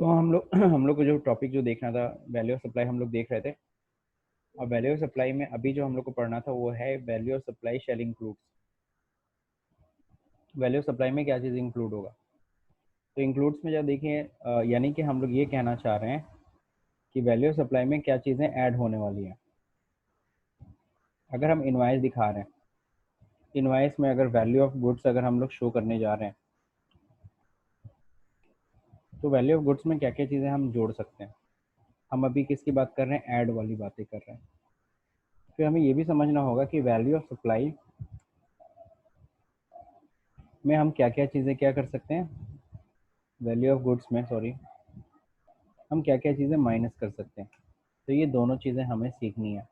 तो हम लोग हम लोग को जो टॉपिक जो देखना था, वैल्यू ऑफ सप्लाई हम लोग देख रहे थे। और वैल्यू ऑफ सप्लाई में अभी जो हम लोग को पढ़ना था वो है value of supply shall include. Value of supply में क्या चीज़ इंक्लूड होगा? तो इंक्लूड्स में जब देखिए यानी कि हम लोग ये कहना चाह रहे हैं कि वैल्यू ऑफ सप्लाई में क्या चीज़ें ऐड होने वाली हैं। अगर हम इनवाइस दिखा रहे हैं, इनवाइस में अगर वैल्यू ऑफ गुड्स अगर हम लोग शो करने जा रहे हैं, तो वैल्यू ऑफ गुड्स में क्या क्या चीज़ें हम जोड़ सकते हैं। हम अभी किसकी बात कर रहे हैं? ऐड वाली बातें कर रहे हैं। फिर हमें ये भी समझना होगा कि वैल्यू ऑफ सप्लाई में हम क्या क्या चीज़ें क्या कर सकते हैं। वैल्यू ऑफ गुड्स में सॉरी, हम क्या क्या चीज़ें माइनस कर सकते हैं। तो ये दोनों चीज़ें हमें सीखनी है,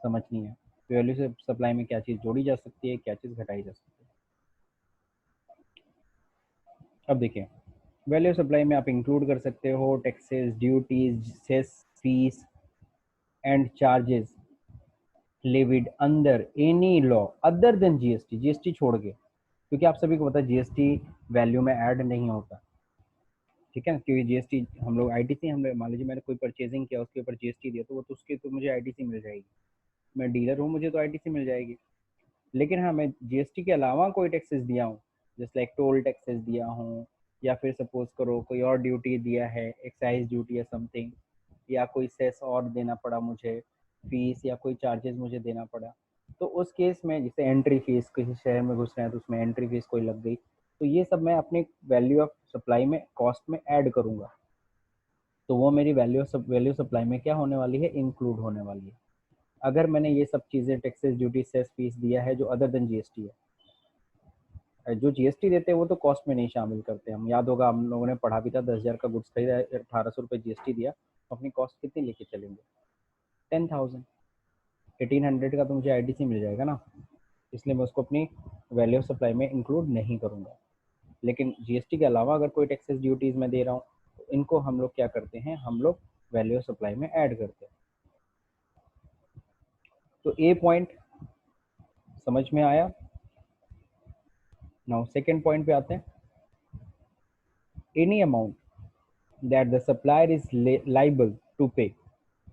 समझनी है। वैल्यू से सप्लाई में क्या चीज़ जोड़ी जा सकती है, क्या चीज़ घटाई जा सकती है। अब देखिए, वैल्यू ऑफ सप्लाई में आप इंक्लूड कर सकते हो taxes, duties, cess, fees and charges levied under any law other than GST. GST छोड़ के, क्योंकि आप सभी को पता है जीएसटी वैल्यू में ऐड नहीं होता, ठीक है ना। क्योंकि जीएसटी हम लोग आईटीसी, हम लोग मान लीजिए मैंने कोई परचेजिंग किया, उसके ऊपर जीएसटी दिया, तो वो तो उसके तो मुझे आईटीसी मिल जाएगी। मैं डीलर हूँ, मुझे तो आईटीसी मिल जाएगी। लेकिन हाँ, मैं जीएसटी के अलावा कोई टैक्सेस दिया हूँ, जैसे लाइक टोल टैक्सेस दिया हूँ, या फिर सपोज करो कोई और ड्यूटी दिया है, एक्साइज ड्यूटी या समथिंग, या कोई सेस और देना पड़ा मुझे, फीस या कोई चार्जेस मुझे देना पड़ा, तो उस केस में जैसे एंट्री फीस, किसी शहर में घुस रहे हैं तो उसमें एंट्री फीस कोई लग गई, तो ये सब मैं अपने वैल्यू ऑफ सप्लाई में कॉस्ट में ऐड करूँगा। तो वो मेरी वैल्यू सप्लाई में क्या होने वाली है? इंक्लूड होने वाली है। अगर मैंने ये सब चीज़ें टैक्सेस, ड्यूटी, सेस, फीस दिया है जो अदर देन जीएसटी है, जो जीएसटी देते हैं वो तो कॉस्ट में नहीं शामिल करते। हम याद होगा, हम लोगों ने पढ़ा भी था, 10,000 का गुड्स खरीदा, 1,800 रुपये जीएसटी दिया, तो अपनी कॉस्ट कितनी लेके चलेंगे? 10,000। 1,800 का तो मुझे आईटीसी मिल जाएगा ना, इसलिए मैं उसको अपनी वैल्यू ऑफ सप्लाई में इंक्लूड नहीं करूँगा। लेकिन जीएसटी के अलावा अगर कोई टैक्सेस, ड्यूटीज़ में दे रहा हूँ, तो इनको हम लोग क्या करते हैं? हम लोग वैल्यू ऑफ सप्लाई में ऐड करते हैं। तो ए पॉइंट समझ में आया। नाउ सेकेंड पॉइंट पे आते हैं। Any amount that the supplier is liable to pay,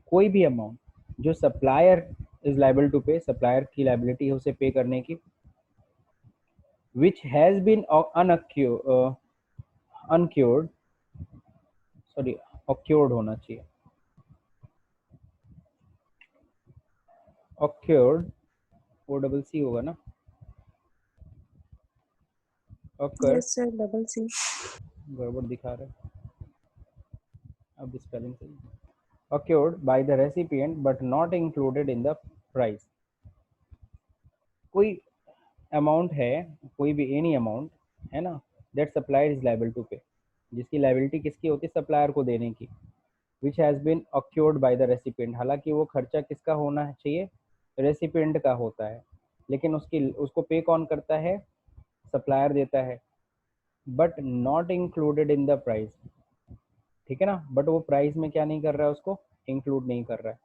कोई भी अमाउंट जो supplier is liable to pay, supplier की लाइबिलिटी है उसे पे करने की, which has been incurred, sorry occurred होना चाहिए, अक्योर्ड, ओ डबल सी होगा ना, occur, yes sir, double C. गड़बड़ दिखा रहा है, अब स्पेलिंग सही, occurred by the recipient but not included in the price. कोई अमाउंट है, कोई भी एनी अमाउंट है ना, that supplier is liable to pay, जिसकी लाइबिलिटी किसकी होती है? सप्लायर को देने की। Which has been accrued by the recipient, हालांकि वो खर्चा किसका होना चाहिए? रेसिपिएंट का होता है, लेकिन उसको पे कौन करता है? सप्लायर देता है, but not included in the price, ठीक है ना। बट वो प्राइस में क्या नहीं कर रहा है? उसको इंक्लूड नहीं कर रहा है,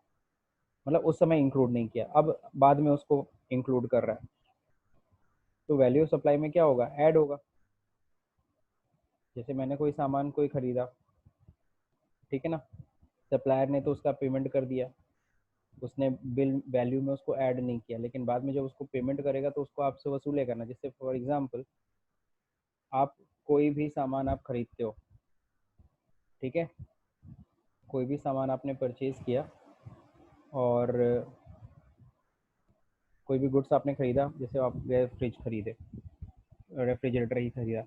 मतलब उस समय इंक्लूड नहीं किया, अब बाद में उसको इंक्लूड कर रहा है। तो वैल्यू सप्लाई में क्या होगा? ऐड होगा। जैसे मैंने कोई सामान कोई खरीदा, ठीक है ना, सप्लायर ने तो उसका पेमेंट कर दिया, उसने बिल वैल्यू में उसको ऐड नहीं किया, लेकिन बाद में जब उसको पेमेंट करेगा तो उसको आपसे वसूलेगा ना। जैसे फॉर एग्जांपल, आप कोई भी सामान आप खरीदते हो, ठीक है, कोई भी सामान आपने परचेज किया, और कोई भी गुड्स आपने खरीदा, जैसे आप गए फ्रिज खरीदे, रेफ्रिजरेटर ही खरीदा,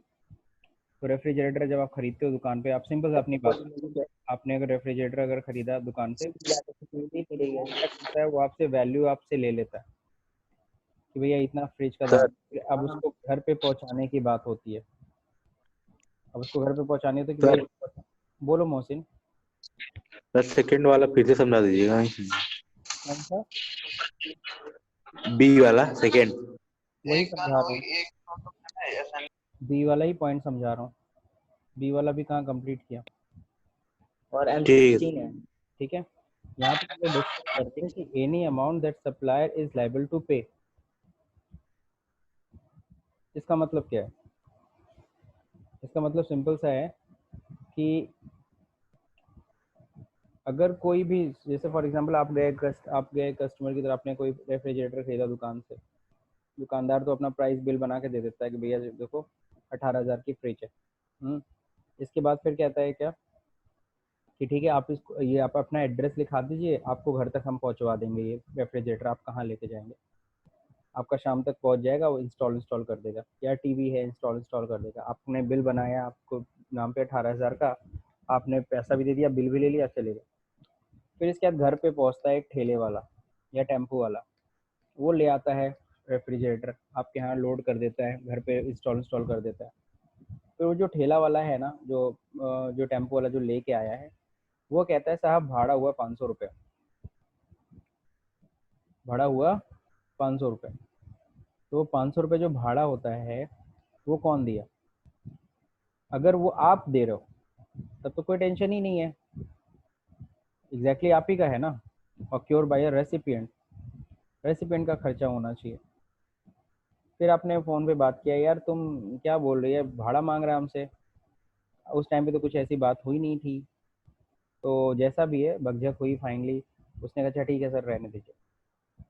तो रेफ्रिजरेटर जब आप खरीदते हो दुकान पे, आप सिंपल से अपनी बात, आपने अगर रेफ्रिजरेटर अगर खरीदा दुकान से, तो वो क्या करता है? वो आपसे वैल्यू आपसे ले लेता है कि भैया इतना फ्रिज का दाम। सर अब उसको घर पे पहुंचाने की बात होती है, अब उसको घर पे पहुंचानी होती है कि सर भैया, बोलो मोहसिन। सर सेकंड वाला फिर से समझा दीजिएगा। कौन सा? बी वाला सेकंड। वही समझा रहा हूँ, बी वाला ही पॉइंट समझा रहा हूँ। बी वाला भी कहाँ कंप्लीट किया? और ठीक M16 है। ठीक है, यहाँ पे हम लोग डिस्कस करते हैं कि any amount that supplier is liable to pay, इसका मतलब क्या है? इसका मतलब सिंपल सा है कि अगर कोई भी, जैसे फॉर एग्जांपल आप गए कस्टमर की तरफ, आपने कोई रेफ्रिजरेटर खरीदा दुकान से, दुकानदार तो अपना प्राइस बिल बना के दे देता है कि भैया देखो 18,000 की फ्रिज है। इसके बाद फिर कहता है क्या कि ठीक है, आप इसको, ये आप अपना एड्रेस लिखा दीजिए, आपको घर तक हम पहुंचवा देंगे, ये रेफ्रिजरेटर आप कहाँ लेके जाएंगे, आपका शाम तक पहुंच जाएगा, वो इंस्टॉल कर देगा, या टीवी है इंस्टॉल कर देगा। आपने बिल बनाया, आपको नाम पे 18,000 का, आपने पैसा भी दे दिया, बिल भी ले लिया, चले गए। फिर इसके बाद घर पे पहुंचता है एक ठेले वाला या टेम्पो वाला, वो ले आता है रेफ्रिजरेटर, आपके यहाँ लोड कर देता है, घर पे इंस्टॉल कर देता है। फिर वो जो ठेला वाला है ना, जो टेम्पो वाला जो लेके आया है, वो कहता है साहब भाड़ा हुआ 500 रुपये, भाड़ा हुआ 500 रुपये। तो 500 रुपये जो भाड़ा होता है वो कौन दिया? अगर वो आप दे रहे हो तब तो कोई टेंशन ही नहीं है, एग्जैक्टली आप ही का है ना, ऑक्योर बाय अ रेसिपिएंट, रेसिपिएंट का खर्चा होना चाहिए। फिर आपने फ़ोन पे बात किया, यार तुम क्या बोल रही है, भाड़ा मांग रहा है हमसे, उस टाइम पे तो कुछ ऐसी बात हुई नहीं थी, तो जैसा भी है बकझक हुई फाइनली। उसने कहा अच्छा ठीक है सर रहने दीजिए।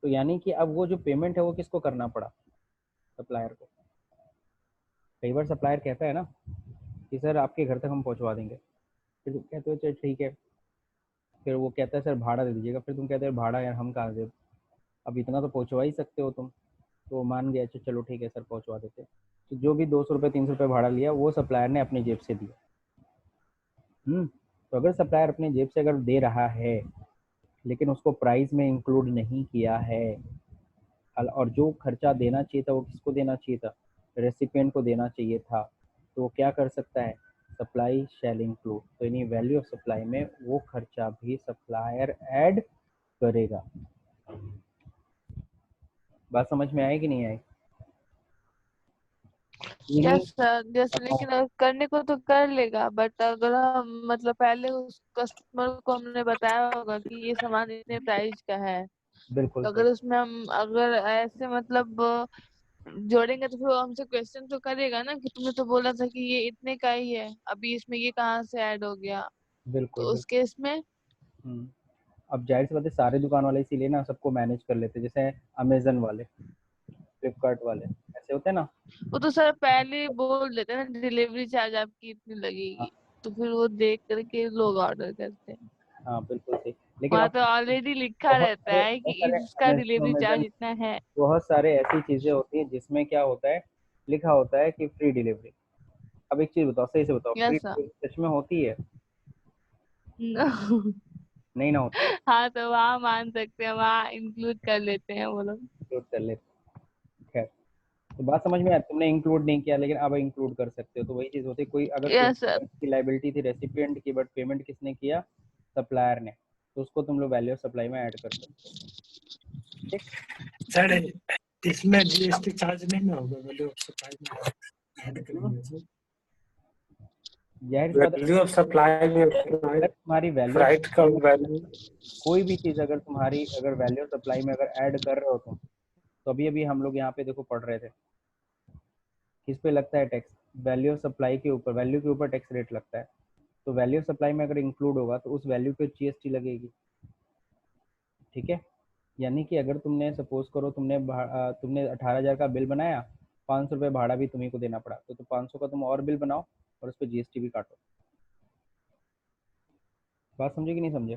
तो यानी कि अब वो जो पेमेंट है वो किसको करना पड़ा? सप्लायर को। कई बार सप्लायर कहता है ना कि सर आपके घर तक हम पहुंचवा देंगे, फिर तुम कहते हो चल ठीक है, फिर वो कहता है सर भाड़ा दे दीजिएगा, फिर तुम कहते हो भाड़ा यार हम कहाँ दे, अब इतना तो पहुंचवा ही सकते हो तुम। तो वो मान गया, अच्छा चलो ठीक है सर पहुंचवा देते। तो जो भी 200 रुपये 300 रुपये भाड़ा लिया वो सप्लायर ने अपनी जेब से दिया। तो अगर सप्लायर अपनी जेब से अगर दे रहा है लेकिन उसको प्राइस में इंक्लूड नहीं किया है, और जो खर्चा देना चाहिए था वो किसको देना चाहिए था? रेसिपिएंट को देना चाहिए था। तो वो क्या कर सकता है? सप्लाई शैल इंक्लूड, तो यानी वैल्यू ऑफ सप्लाई में वो खर्चा भी सप्लायर ऐड करेगा। बात समझ में आई कि नहीं आई? यस सर, जैसे लेकिन करने को तो कर लेगा, बट अगर हम मतलब पहले उस कस्टमर को हमने बताया होगा कि ये सामान इतने प्राइस का है, बिल्कुल तो सही। अगर उसमें हम अगर ऐसे मतलब जोड़ेंगे तो फिर वो हमसे क्वेश्चन तो करेगा ना कि तुमने तो बोला था कि ये इतने का ही है, अभी इसमें ये कहाँ से ऐड हो गया। बिल्कुल तो उस बिल्कुल। केस में अब जाहिर सी बात है सारे दुकान वाले इसीलिए ना सबको मैनेज कर लेते हैं, जैसे अमेजन वाले, फ्लिपकार्ट वाले, ऐसे होते हैं ना। वो तो सर पहले ही बोल देते हैं ना डिलीवरी चार्ज आपकी इतनी हाँ लगेगी, तो फिर वो देख करके लोग ऑर्डर करते हैं। हाँ बिल्कुल सही। लेकिन वहाँ अब तो ऑलरेडी लिखा रहता है कि बहुत सारे इसका डिलीवरी चार्ज अमेजन, इतना है। बहुत सारे ऐसी चीज़ें होती हैं जिसमें क्या होता है, लिखा होता है कि फ्री डिलीवरी। अब एक चीज़ बताओ, सही से बताओ, फ्री यस सर। डिलीवरी सच में होती है? नहीं ना होती है, हाँ तो वहाँ मान सकते हैं, वहाँ इंक्लूड कर लेते हैं वो लोग। इंक्लूड कर लेते हैं। खैर, तो बात समझ में आया, तुमने इंक्लूड नहीं किया लेकिन अब इंक्लूड कर सकते हो। तो वही चीज़ होती है, कोई अगर यस सर। पेमेंट की लाइबिलिटी थी रेसिपिएंट की, बट पेमेंट किसने किया? सप्लायर ने, तो उसको तुम लोग वैल्यू ऑफ सप्लाई में ऐड कर सकते हो। ठीक। सर इसमें जीएसटी चार्ज नहीं ना होगा वैल्यू ऑफ सप्लाई में ऐड करेंगे तो? जाहिर सी बात है, वैल्यू ऑफ सप्लाई में अगर तुम्हारी वैल्यू ऑफ फ्राइट का सप्लाई में वैल्यू कोई भी चीज़ अगर तुम्हारी अगर वैल्यू ऑफ सप्लाई में अगर ऐड कर रहे हो तुम, तो अभी अभी हम लोग यहाँ पे देखो पढ़ रहे थे, किस पे लगता है टैक्स? वैल्यू ऑफ सप्लाई के ऊपर, वैल्यू के ऊपर टैक्स रेट लगता है। तो वैल्यू ऑफ सप्लाई में अगर इंक्लूड होगा तो उस वैल्यू पे जीएसटी लगेगी। ठीक है, यानी कि अगर तुमने सपोज करो तुमने 18,000 का बिल बनाया, 500 रुपये भाड़ा भी तुम्ही को देना पड़ा, तो 500 का तुम और बिल बनाओ और उस पर जीएसटी भी काटो। बात समझे कि नहीं समझे?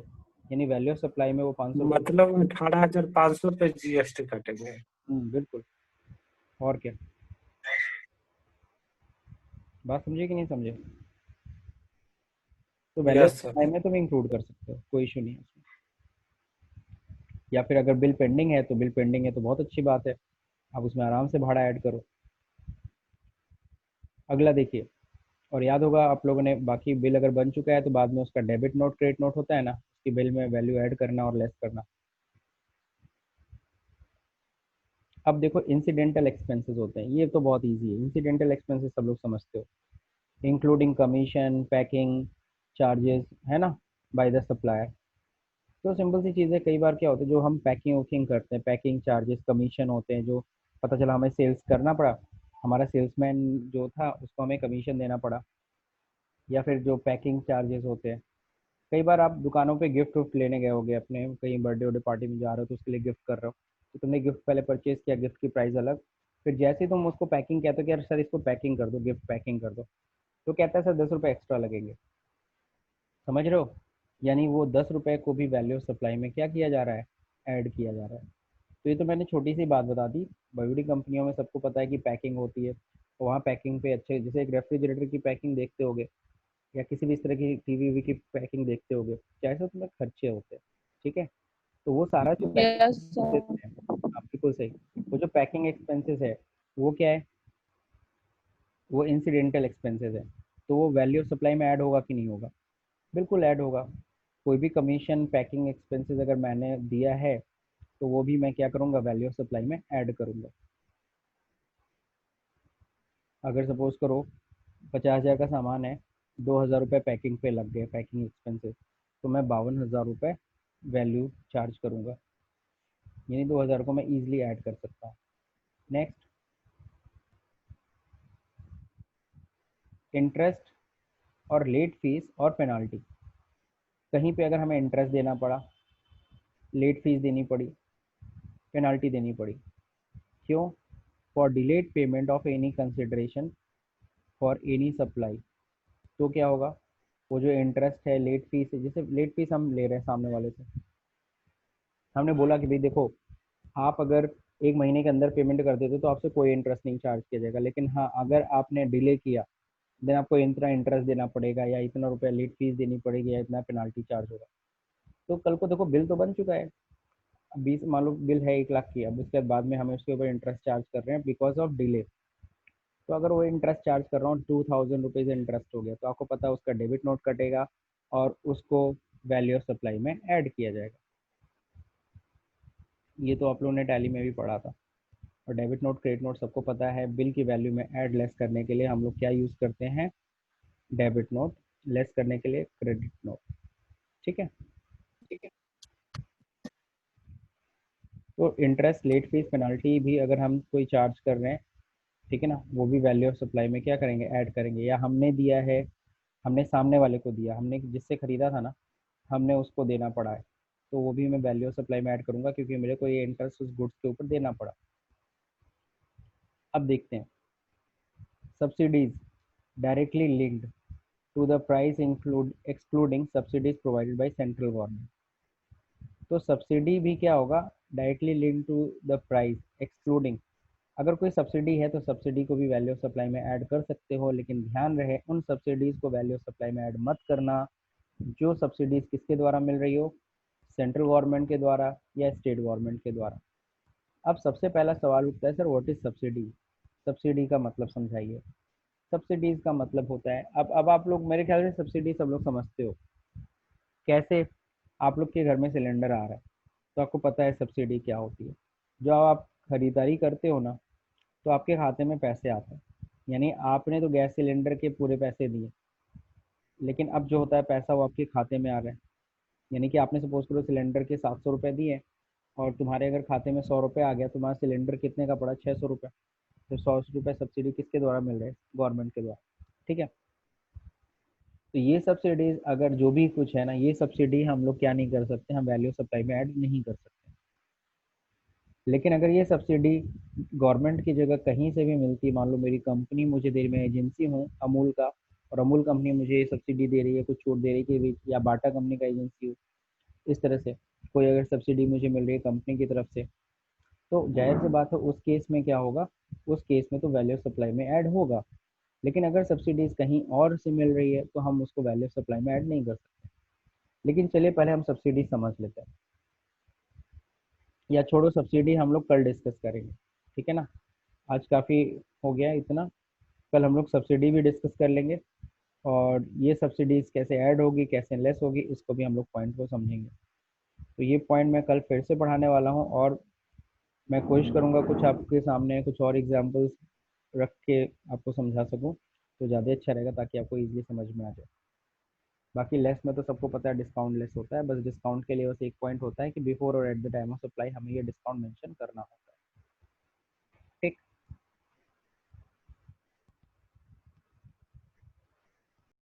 यानी वैल्यू ऑफ सप्लाई में वो 500 मतलब 18,500 पे जीएसटी कटेंगे। बिल्कुल, और क्या। बात समझे कि नहीं समझे? तो value of yes supply sir. में तुम इंक्लूड कर सकते हो, कोई इशू नहीं है उसमें। या फिर अगर बिल पेंडिंग है तो बिल पेंडिंग है तो बहुत अच्छी बात है, आप उसमें आराम से भाड़ा ऐड करो। अगला देखिए, और याद होगा आप लोगों ने, बाकी बिल अगर बन चुका है तो बाद में उसका डेबिट नोट क्रेडिट नोट होता है ना, उसकी बिल में वैल्यू ऐड करना और लेस करना। अब देखो इंसिडेंटल एक्सपेंसेस होते हैं, ये तो बहुत इजी है। इंसिडेंटल एक्सपेंसेस सब लोग समझते हो, इंक्लूडिंग कमीशन, पैकिंग चार्जेस, है ना, बाय द सप्लायर। तो सिंपल सी चीज़ है, कई बार क्या होता है जो हम पैकिंग वैकिंग करते हैं, पैकिंग चार्जेस कमीशन होते हैं, जो पता चला हमें सेल्स करना पड़ा, हमारा सेल्समैन जो था उसको हमें कमीशन देना पड़ा, या फिर जो पैकिंग चार्जेस होते हैं, कई बार आप दुकानों पे गिफ्ट विफ्ट लेने गए होगे, अपने कहीं बर्थडे वर्थडे पार्टी में जा रहे हो तो उसके लिए गिफ्ट कर रहे हो, तो तुमने गिफ्ट पहले परचेज किया, गिफ्ट की प्राइस अलग, फिर जैसे ही तुम उसको पैकिंग कहते हो कि यार सर इसको पैकिंग कर दो, गिफ्ट पैकिंग कर दो, तो कहता है सर 10 रुपये एक्स्ट्रा लगेंगे। समझ रहे हो? यानी वो 10 रुपये को भी वैल्यू ऑफ सप्लाई में क्या किया जा रहा है, ऐड किया जा रहा है। तो ये तो मैंने छोटी सी बात बता दी। बड़ी बड़ी कंपनियों में सबको पता है कि पैकिंग होती है, तो वहाँ पैकिंग पे अच्छे, जैसे एक रेफ्रिजरेटर की पैकिंग देखते होगे या किसी भी इस तरह की टीवी वी की पैकिंग देखते होगे, जैसे उसमें खर्चे होते हैं, ठीक है। तो वो सारा जो यस पैकिंग सर। है, आप बिल्कुल सही, वो जो पैकिंग एक्सपेंसेस है वो क्या है, वो इंसिडेंटल एक्सपेंसेस है। तो वो वैल्यू ऑफ सप्लाई में ऐड होगा कि नहीं होगा? बिल्कुल ऐड होगा। कोई भी कमीशन पैकिंग एक्सपेंसेस अगर मैंने दिया है तो वो भी मैं क्या करूँगा, वैल्यू ऑफ सप्लाई में ऐड करूँगा। अगर सपोज करो 50,000 का सामान है, 2,000 रुपये पैकिंग पे लग गए, पैकिंग एक्सपेंसेस, तो मैं 52,000 रुपये वैल्यू चार्ज करूँगा, यानी 2,000 को मैं ईजिली ऐड कर सकता हूँ। नेक्स्ट, इंटरेस्ट और लेट फीस और पेनाल्टी। कहीं पे अगर हमें इंटरेस्ट देना पड़ा, लेट फीस देनी पड़ी, पेनाल्टी देनी पड़ी, क्यों? For delayed payment of any consideration for any supply. तो क्या होगा, वो जो इंटरेस्ट है, लेट फीस है, जैसे लेट फीस हम ले रहे हैं सामने वाले से, हमने बोला कि भाई देखो, आप अगर 1 महीने के अंदर पेमेंट कर देते तो आपसे कोई इंटरेस्ट नहीं चार्ज किया जाएगा, लेकिन हाँ अगर आपने डिले किया देन आपको इतना इंटरेस्ट देना पड़ेगा, या इतना रुपया लेट फीस देनी पड़ेगी, या इतना पेनाल्टी चार्ज होगा। तो कल को देखो बिल तो बन चुका है, अब 20 मान लो बिल है 1 लाख की, अब उसके बाद में हमें उसके ऊपर इंटरेस्ट चार्ज कर रहे हैं बिकॉज ऑफ डिले। तो अगर वो इंटरेस्ट चार्ज कर रहा हूँ 2,000 रुपीज़ इंटरेस्ट हो गया, तो आपको पता है उसका डेबिट नोट कटेगा और उसको वैल्यू ऑफ सप्लाई में ऐड किया जाएगा। ये तो आप लोगों ने टैली में भी पढ़ा था। और डेबिट नोट क्रेडिट नोट सबको पता है, बिल की वैल्यू में ऐड लेस करने के लिए हम लोग क्या यूज़ करते हैं, डेबिट नोट, लेस करने के लिए क्रेडिट नोट। ठीक है, तो इंटरेस्ट, लेट फीस, पेनाल्टी भी अगर हम कोई चार्ज कर रहे हैं, ठीक है ना, वो भी वैल्यू ऑफ सप्लाई में क्या करेंगे, ऐड करेंगे। या हमने दिया है, हमने सामने वाले को दिया, हमने जिससे ख़रीदा था ना, हमने उसको देना पड़ा है, तो वो भी मैं वैल्यू ऑफ सप्लाई में ऐड करूँगा, क्योंकि मेरे को ये इंटरेस्ट उस गुड्स के ऊपर देना पड़ा। अब देखते हैं, subsidies directly linked to the price include excluding subsidies provided by central government. तो सब्सिडी भी क्या होगा, directly link to the price excluding. अगर कोई सब्सिडी है तो सब्सिडी को भी वैल्यू ऑफ सप्लाई में ऐड कर सकते हो, लेकिन ध्यान रहे उन सब्सिडीज़ को वैल्यू ऑफ सप्लाई में ऐड मत करना जो सब्सिडीज़ किसके द्वारा मिल रही हो, सेंट्रल गवर्नमेंट के द्वारा या स्टेट गवर्नमेंट के द्वारा। अब सबसे पहला सवाल उठता है, sir what is subsidy? Subsidy का मतलब समझाइए। सब्सिडीज़ का मतलब होता है, अब आप लोग मेरे ख्याल से सब्सिडी सब लोग समझते हो। कैसे? आप लोग के घर में सिलेंडर आ रहा है तो आपको पता है सब्सिडी क्या होती है। जो आप खरीदारी करते हो ना, तो आपके खाते में पैसे आते हैं, यानी आपने तो गैस सिलेंडर के पूरे पैसे दिए, लेकिन अब जो होता है पैसा वो आपके खाते में आ रहा है। यानी कि आपने सपोज करो सिलेंडर के 700 रुपये दिए और तुम्हारे अगर खाते में 100 रुपये आ गया, तुम्हारा सिलेंडर कितने का पड़ा, 600 रुपये। तो 100 रुपये सब्सिडी किसके द्वारा मिल रहे हैं, गवर्नमेंट के द्वारा। ठीक है, तो ये सब्सिडीज अगर जो भी कुछ है ना, ये सब्सिडी हम लोग क्या नहीं कर सकते, हम वैल्यू सप्लाई में ऐड नहीं कर सकते। लेकिन अगर ये सब्सिडी गवर्नमेंट की जगह कहीं से भी मिलती है, मान लो मेरी कंपनी मुझे दे रही, मैं एजेंसी हूँ अमूल का, और अमूल कंपनी मुझे ये सब्सिडी दे रही है, कुछ छूट दे रही है कि या बाटा कंपनी का एजेंसी हो, इस तरह से कोई अगर सब्सिडी मुझे मिल रही है कंपनी की तरफ से, तो जाहिर सी बात है उस केस में क्या होगा, उस केस में तो वैल्यू सप्लाई में ऐड होगा। लेकिन अगर सब्सिडीज कहीं और से मिल रही है तो हम उसको वैल्यू सप्लाई में ऐड नहीं कर सकते। लेकिन चलिए पहले हम सब्सिडी समझ लेते हैं, या छोड़ो सब्सिडी हम लोग कल डिस्कस करेंगे, ठीक है ना। आज काफ़ी हो गया इतना, कल हम लोग सब्सिडी भी डिस्कस कर लेंगे, और ये सब्सिडीज़ कैसे ऐड होगी, कैसे लेस होगी, इसको भी हम लोग पॉइंट को समझेंगे। तो ये पॉइंट मैं कल फिर से पढ़ाने वाला हूँ, और मैं कोशिश करूँगा कुछ आपके सामने कुछ और एग्जांपल्स रख के आपको समझा सकूँ, तो ज़्यादा अच्छा रहेगा ताकि आपको ईजिली समझ में आ जाए। बाकी लेस में तो सबको पता है डिस्काउंट लेस होता है, बस डिस्काउंट के लिए बस एक पॉइंट होता है कि बिफोर और at the time of supply हमें ये डिस्काउंट मेंशन करना होता है।